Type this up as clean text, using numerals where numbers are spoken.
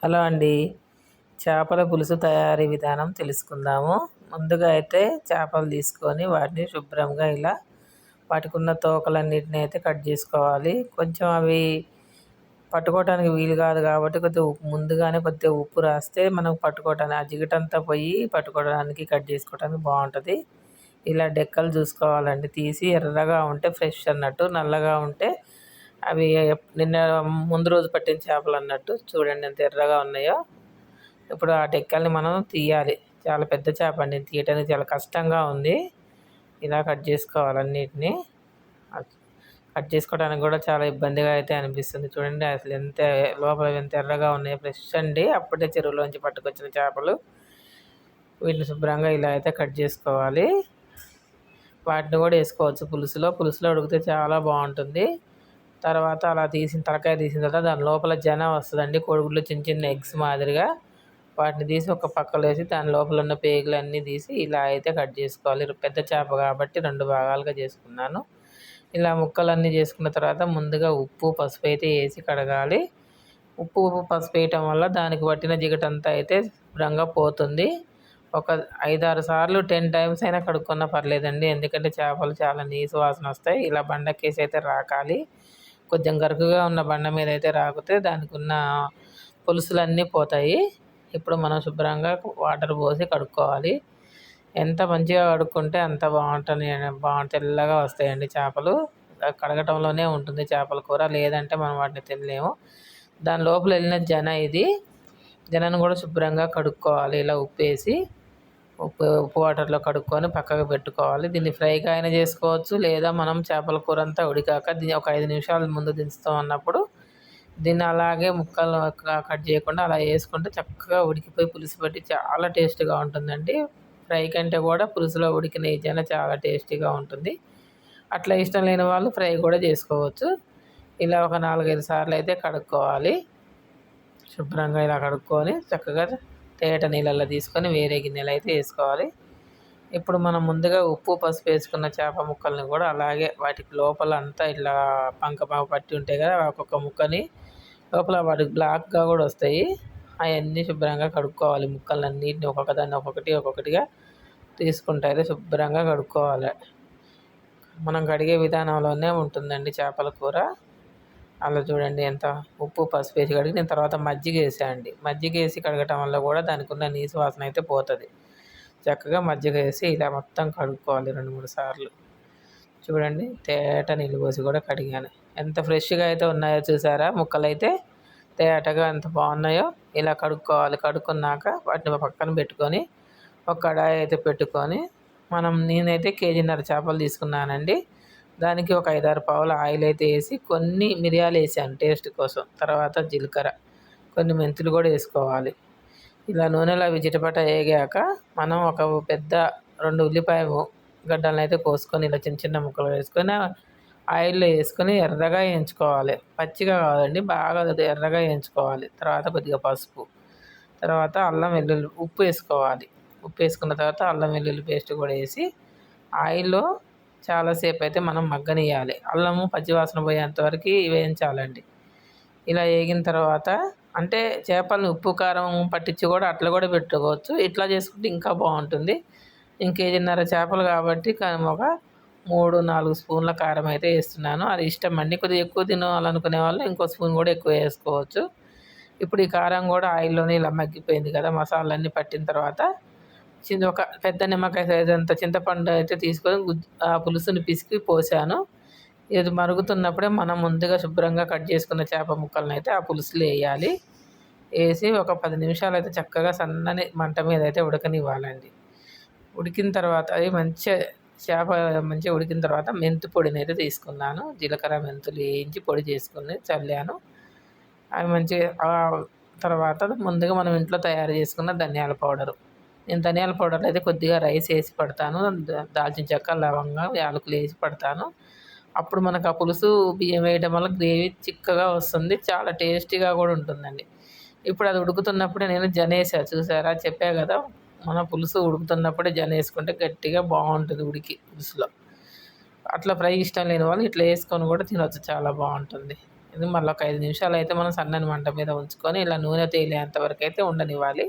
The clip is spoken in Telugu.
హలో అండి. చేపల పులుసు తయారీ విధానం తెలుసుకుందాము. ముందుగా అయితే చేపలు తీసుకొని వాటిని శుభ్రంగా ఇలా వాటికున్న తోకలన్నిటిని అయితే కట్ చేసుకోవాలి. కొంచెం అవి పట్టుకోవడానికి వీలు కాదు కాబట్టి ముందుగానే కొద్దిగా ఉప్పు రాస్తే మనం పట్టుకోవటానికి ఆ జిగటంతా పోయి పట్టుకోవడానికి కట్ చేసుకోవడానికి బాగుంటుంది. ఇలా డెక్కలు చూసుకోవాలండి. తీసి ఎర్రగా ఉంటే ఫ్రెష్ అన్నట్టు, నల్లగా ఉంటే అవి నిన్న ముందు రోజు పట్టిన చేపలు అన్నట్టు. చూడండి ఎంత ఎర్రగా ఉన్నాయో. ఇప్పుడు ఆ డెక్కల్ని మనం తీయాలి. చాలా పెద్ద చేప అండి, తీయటానికి చాలా కష్టంగా ఉంది. ఇలా కట్ చేసుకోవాలి అన్నిటినీ. కట్ చేసుకోవడానికి కూడా చాలా ఇబ్బందిగా అయితే అనిపిస్తుంది. చూడండి అసలు లోపల ఎంత ఎర్రగా ఉన్నాయో, ఫ్రెష్ అండి, అప్పుడే చెరువులోంచి పట్టుకొచ్చిన చేపలు. వీటిని శుభ్రంగా ఇలా అయితే కట్ చేసుకోవాలి. వాటిని కూడా వేసుకోవచ్చు పులుసులో ఉడికితే చాలా బాగుంటుంది. తర్వాత అలా తలకాయ తీసిన తర్వాత దాని లోపల జన వస్తుందండి, కోడిగుడ్లు చిన్న చిన్న ఎగ్స్ మాదిరిగా. వాటిని తీసి ఒక పక్కలో వేసి దాని లోపల ఉన్న పేగులు అన్నీ తీసి ఇలా అయితే కట్ చేసుకోవాలి. పెద్ద చేప కాబట్టి 2 భాగాలుగా చేసుకున్నాను. ఇలా ముక్కలన్నీ చేసుకున్న తర్వాత ముందుగా ఉప్పు పసుపు అయితే వేసి కడగాలి. ఉప్పు పసుపు వేయటం వల్ల దానికి పట్టిన జిగటంతా అయితే శుభ్రంగా పోతుంది. ఒక 5-6 సార్లు 10 టైమ్స్ అయినా కడుక్కున్నా పర్లేదండి, ఎందుకంటే చేపలు చాలా నీసు వాసన వస్తాయి. ఇలా బండకేసి అయితే రాకాలి. కొంచెం గరుకుగా ఉన్న బండ మీద అయితే రాకితే దానికి ఉన్న పులుసులన్నీ పోతాయి. ఇప్పుడు మనం శుభ్రంగా వాటర్ పోసి కడుక్కోవాలి. ఎంత మంచిగా కడుక్కుంటే అంత తెల్లగా వస్తాయండి చేపలు. కడగటంలోనే ఉంటుంది చేపల కూర, లేదంటే మనం వాటిని తినలేము. దాని లోపల వెళ్ళిన జనను కూడా శుభ్రంగా కడుక్కోవాలి. ఇలా ఉప్పు వాటర్లో కడుక్కొని పక్కకు పెట్టుకోవాలి. దీన్ని ఫ్రైగా అయినా చేసుకోవచ్చు, లేదా మనం చేపల కూర అంతా ఉడికాక దీన్ని ఒక 5 నిమిషాల ముందు దించుతాం అన్నప్పుడు దీన్ని అలాగే ముక్కలు కట్ చేయకుండా అలా వేసుకుంటే చక్కగా ఉడికిపోయి పులుసు పట్టి చాలా టేస్ట్గా ఉంటుందండి. ఫ్రై కంటే కూడా పులుసులో ఉడికిన ఈ జన చాలా టేస్టీగా ఉంటుంది. అట్లా ఇష్టం లేని వాళ్ళు ఫ్రై కూడా చేసుకోవచ్చు. ఇలా ఒక 4-5 సార్లు అయితే కడుక్కోవాలి. శుభ్రంగా ఇలా కడుక్కొని చక్కగా తేట నీళ్ళల్లో తీసుకొని వేరే గిన్నెలు అయితే వేసుకోవాలి. ఇప్పుడు మనం ముందుగా ఉప్పు పసుపు వేసుకున్న చేప ముక్కల్ని కూడా అలాగే వాటికి లోపల అంతా ఇలా పంక పట్టి ఉంటాయి కదా, ఒక్కొక్క ముక్కని లోపల వాటికి బ్లాక్గా కూడా వస్తాయి. అవన్నీ శుభ్రంగా కడుక్కోవాలి. ముక్కలన్నింటినీ ఒక్కొక్కదాన్ని ఒక్కొక్కటిగా తీసుకుంటారు. శుభ్రంగా కడుక్కోవాలి. మనం కడిగే విధానంలోనే ఉంటుందండి చేపల కూర. అలా చూడండి ఎంత ఉప్పు పసుపు వేసి కడిగి నేను తర్వాత మజ్జిగ వేసానండి. మజ్జిగ వేసి కడగటం వల్ల కూడా దానికి ఉన్న నీసు వాసన అయితే పోతుంది. చక్కగా మజ్జిగ వేసి ఇలా మొత్తం కడుక్కోవాలి 2-3 సార్లు. చూడండి తేట నీళ్ళు పోసి కూడా కడిగాను. ఎంత ఫ్రెష్గా అయితే ఉన్నాయో చూసారా, ముక్కలు అయితే తేటగా ఎంత బాగున్నాయో. ఇలా కడుక్కోవాలి. కడుక్కున్నాక వాటిని పక్కన పెట్టుకొని ఒక కడాయి అయితే పెట్టుకొని నేనైతే 1.5 కేజీ చేపలు తీసుకున్నానండి. దానికి ఒక 5-6 పావుల ఆయిల్ అయితే వేసి కొన్ని మిరియాలు వేసాను టేస్ట్ కోసం. తర్వాత జీలకర్ర, కొన్ని మెంతులు కూడా వేసుకోవాలి. ఇలా నూనెలో అవి చిటపట వేగాక మనం ఒక పెద్ద 2 ఉల్లిపాయ గడ్డలను అయితే కోసుకొని ఇలా చిన్న చిన్న ముక్కలు వేసుకొని ఆయిల్లో వేసుకొని ఎర్రగా వేయించుకోవాలి. పచ్చిగా కాదండి, బాగా ఎర్రగా వేయించుకోవాలి. తర్వాత కొద్దిగా పసుపు, తర్వాత అల్లం వెల్లుల్లి, ఉప్పు వేసుకోవాలి. ఉప్పు వేసుకున్న తర్వాత అల్లం వెల్లుల్లి పేస్ట్ కూడా వేసి ఆయిల్లో చాలాసేపు అయితే మనం మగ్గనియాలి. అల్లము పచ్చివాసన పోయేంతవరకు వేయించాలండి. ఇలా వేగిన తర్వాత అంటే చేపలను ఉప్పు కారం పట్టించి కూడా అట్లా కూడా పెట్టుకోవచ్చు. ఇట్లా చేసుకుంటే ఇంకా బాగుంటుంది. 1.5 కేజీ చేపలు కాబట్టి ఒక 3-4 స్పూన్ల కారం అయితే వేస్తున్నాను. అది ఇష్టం అండి. కొద్దిగా ఎక్కువ తినాలనుకునే వాళ్ళు ఇంకో స్పూన్ కూడా ఎక్కువ వేసుకోవచ్చు. ఇప్పుడు ఈ కారం కూడా ఆయిల్లోనే ఇలా మగ్గిపోయింది కదా. మసాలాలన్నీ పట్టిన తర్వాత ఒక పెద్ద నిమ్మకాయ సైజు అంత చింతపండు అయితే తీసుకొని ఆ పులుసుని పిసికి పోసాను. ఇది మరుగుతున్నప్పుడే మనం ముందుగా శుభ్రంగా కట్ చేసుకున్న చేప ముక్కలను అయితే ఆ పులుసులో వేయాలి. వేసి ఒక 10 నిమిషాలు అయితే చక్కగా సన్నని మంట మీద అయితే ఉడకనివ్వాలండి. ఉడికిన తర్వాత అది చేప మంచిగా ఉడికిన తర్వాత మెంతి పొడిని అయితే తీసుకున్నాను. జీలకర్ర మెంతులు వేయించి పొడి చేసుకుని చల్లాను. అవి మంచిగా తర్వాత ముందుగా మనం ఇంట్లో తయారు చేసుకున్న ధనియాల పౌడరు. నేను ధనియాల పౌడర్లో అయితే కొద్దిగా రైస్ వేసి పడతాను. దాల్చిన చెక్క, లవంగం, యాలకులు వేసి పడతాను. అప్పుడు మనకు ఆ పులుసు బియ్యం వేయడం వల్ల గ్రేవీ చిక్కగా వస్తుంది, చాలా టేస్టీగా కూడా ఉంటుందండి. ఇప్పుడు అది ఉడుకుతున్నప్పుడే నేను జనేసా, చూసారా, చెప్పా కదా, మన పులుసు ఉడుకుతున్నప్పుడే జన వేసుకుంటే గట్టిగా బాగుంటుంది పులుసులో. అట్లా ఫ్రై ఇష్టం లేని వాళ్ళు ఇట్లా వేసుకొని కూడా తినవచ్చు, చాలా బాగుంటుంది. ఇది మళ్ళీ ఒక 5 నిమిషాలు అయితే మనం సన్నని మంట మీద ఉంచుకొని ఇలా నూనె తేలేంత వరకు అయితే ఉండనివ్వాలి.